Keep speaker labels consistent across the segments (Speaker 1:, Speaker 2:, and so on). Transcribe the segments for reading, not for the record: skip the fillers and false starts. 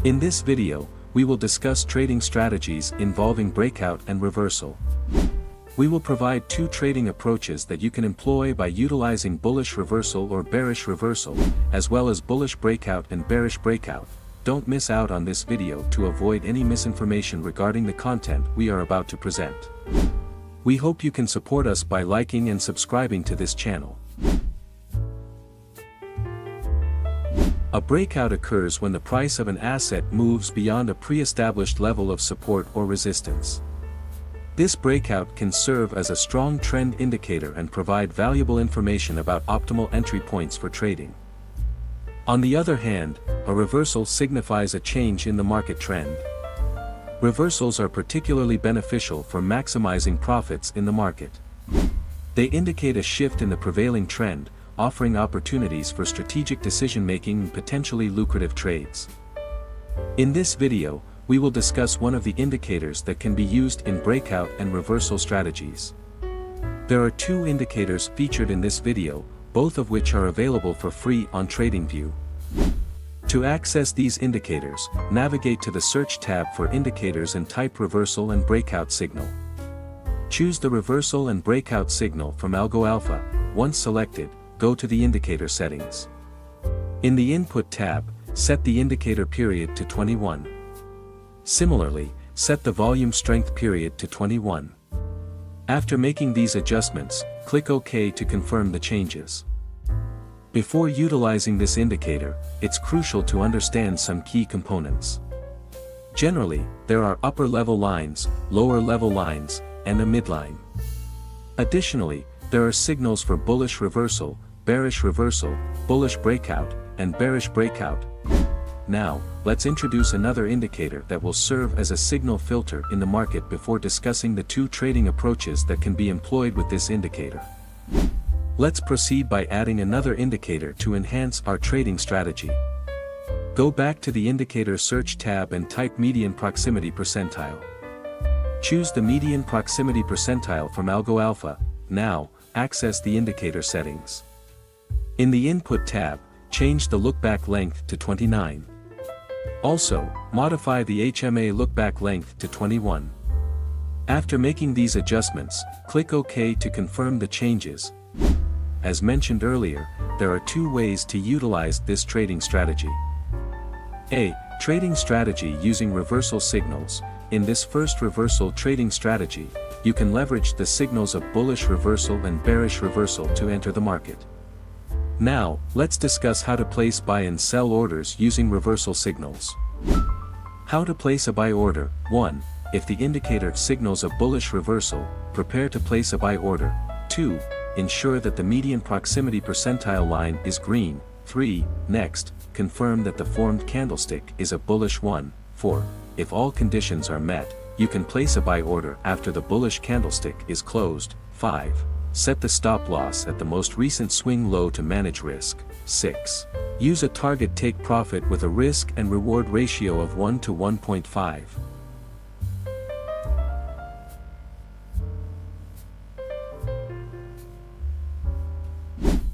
Speaker 1: In this video, we will discuss trading strategies involving breakout and reversal. We will provide two trading approaches that you can employ by utilizing bullish reversal or bearish reversal, as well as bullish breakout and bearish breakout. Don't miss out on this video to avoid any misinformation regarding the content we are about to present. We hope you can support us by liking and subscribing to this channel. A breakout occurs when the price of an asset moves beyond a pre-established level of support or resistance. This breakout can serve as a strong trend indicator and provide valuable information about optimal entry points for trading. On the other hand, a reversal signifies a change in the market trend. Reversals are particularly beneficial for maximizing profits in the market. They indicate a shift in the prevailing trend, offering opportunities for strategic decision-making and potentially lucrative trades. In this video, we will discuss one of the indicators that can be used in breakout and reversal strategies. There are two indicators featured in this video, both of which are available for free on TradingView. To access these indicators, navigate to the Search tab for indicators and type reversal and breakout signal. Choose the reversal and breakout signal from algoalpha. Once selected, go to the indicator settings. In the Input tab, set the indicator period to 21. Similarly, set the volume strength period to 21. After making these adjustments, click OK to confirm the changes. Before utilizing this indicator, it's crucial to understand some key components. Generally, there are upper level lines, lower level lines, and a midline. Additionally, there are signals for bullish reversal, bearish reversal, bullish breakout, and bearish breakout. Now, let's introduce another indicator that will serve as a signal filter in the market before discussing the two trading approaches that can be employed with this indicator. Let's proceed by adding another indicator to enhance our trading strategy. Go back to the Indicator Search tab and type Median Proximity Percentile. Choose the Median Proximity Percentile from algoalpha. Now, access the indicator settings. In the Input tab, change the lookback length to 29. Also, modify the HMA lookback length to 21. After making these adjustments, click OK to confirm the changes. As mentioned earlier, there are two ways to utilize this trading strategy. A. Trading strategy using reversal signals. In this first reversal trading strategy, you can leverage the signals of bullish reversal and bearish reversal to enter the market. Now, let's discuss how to place buy and sell orders using reversal signals. How to place a buy order. 1. If the indicator signals a bullish reversal, prepare to place a buy order. 2. Ensure that the median proximity percentile line is green. 3. Next, confirm that the formed candlestick is a bullish one. 4. If all conditions are met, you can place a buy order after the bullish candlestick is closed. 5. Set the stop loss at the most recent swing low to manage risk. 6. Use a target take profit with a risk and reward ratio of 1 to 1.5.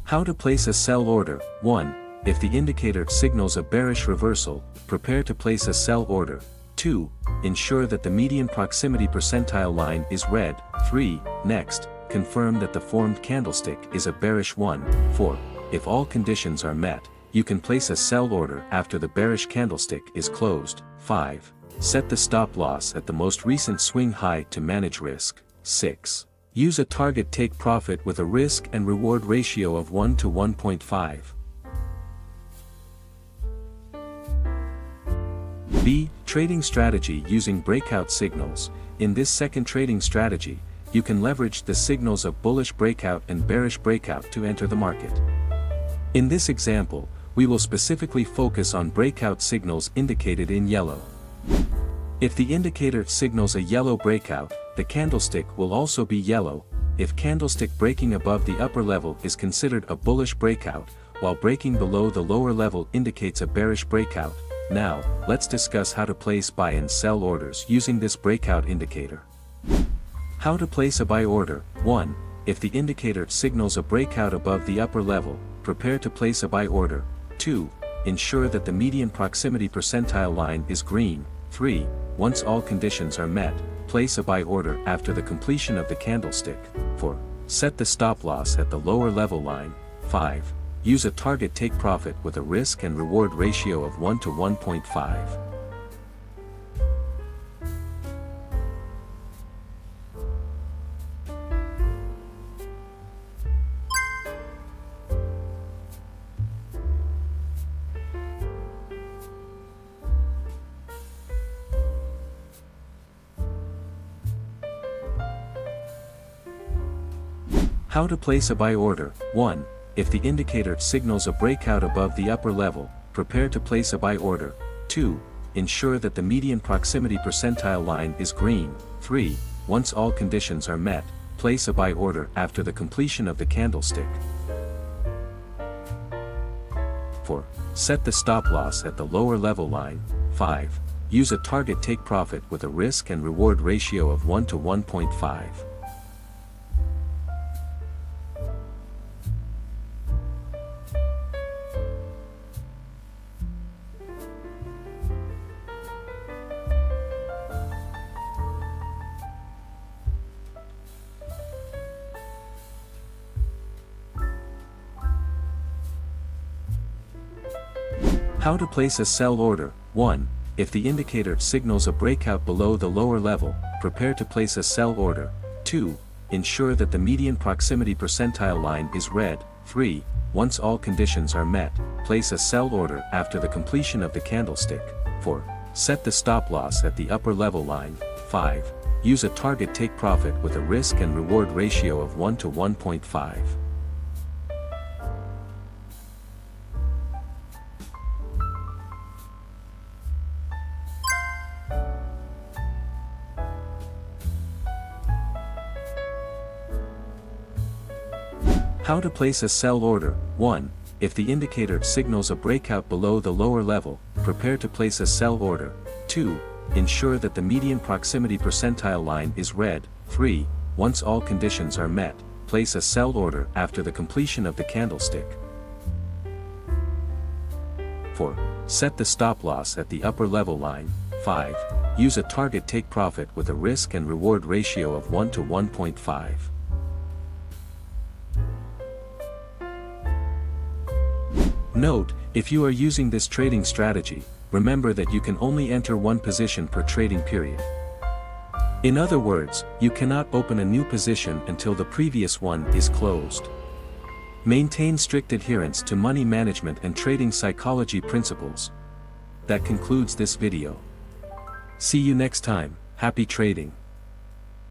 Speaker 1: How to place a sell order. 1. If the indicator signals a bearish reversal, prepare to place a sell order. 2. Ensure that the median proximity percentile line is red. 3. Next, confirm that the formed candlestick is a bearish one. 4. If all conditions are met, you can place a sell order after the bearish candlestick is closed. 5. Set the stop loss at the most recent swing high to manage risk. 6. Use a target take profit with a risk and reward ratio of 1 to 1.5. B. Trading strategy using breakout signals. In this second trading strategy, you can leverage the signals of bullish breakout and bearish breakout to enter the market. In this example, we will specifically focus on breakout signals indicated in yellow. If the indicator signals a yellow breakout, the candlestick will also be yellow. If candlestick breaking above the upper level is considered a bullish breakout, while breaking below the lower level indicates a bearish breakout. Now, let's discuss how to place buy and sell orders using this breakout indicator. How to place a buy order. 1. If the indicator signals a breakout above the upper level, prepare to place a buy order. 2. ensure that the median proximity percentile line is green. 3. Once all conditions are met, place a buy order after the completion of the candlestick. 4. Set the stop loss at the lower level line. 5. Use a target take profit with a risk and reward ratio of 1 to 1.5. How to place a buy order. 1. If the indicator signals a breakout above the upper level, prepare to place a buy order. 2. Ensure that the median proximity percentile line is green. 3. Once all conditions are met, place a buy order after the completion of the candlestick. 4. Set the stop loss at the lower level line. 5. Use a target take profit with a risk and reward ratio of 1 to 1.5. How to place a sell order. 1. If the indicator signals a breakout below the lower level, prepare to place a sell order. 2. Ensure that the median proximity percentile line is red. 3. Once all conditions are met, place a sell order after the completion of the candlestick. 4. Set the stop loss at the upper level line. 5. Use a target take profit with a risk and reward ratio of 1 to 1.5. How to place a sell order. 1. If the indicator signals a breakout below the lower level, prepare to place a sell order. 2. Ensure that the median proximity percentile line is red. 3. Once all conditions are met, place a sell order after the completion of the candlestick. 4. Set the stop loss at the upper level line. 5. Use a target take profit with a risk and reward ratio of 1 to 1.5. Note, if you are using this trading strategy, remember that you can only enter one position per trading period. In other words, you cannot open a new position until the previous one is closed. Maintain strict adherence to money management and trading psychology principles. That concludes this video. See you next time. Happy trading.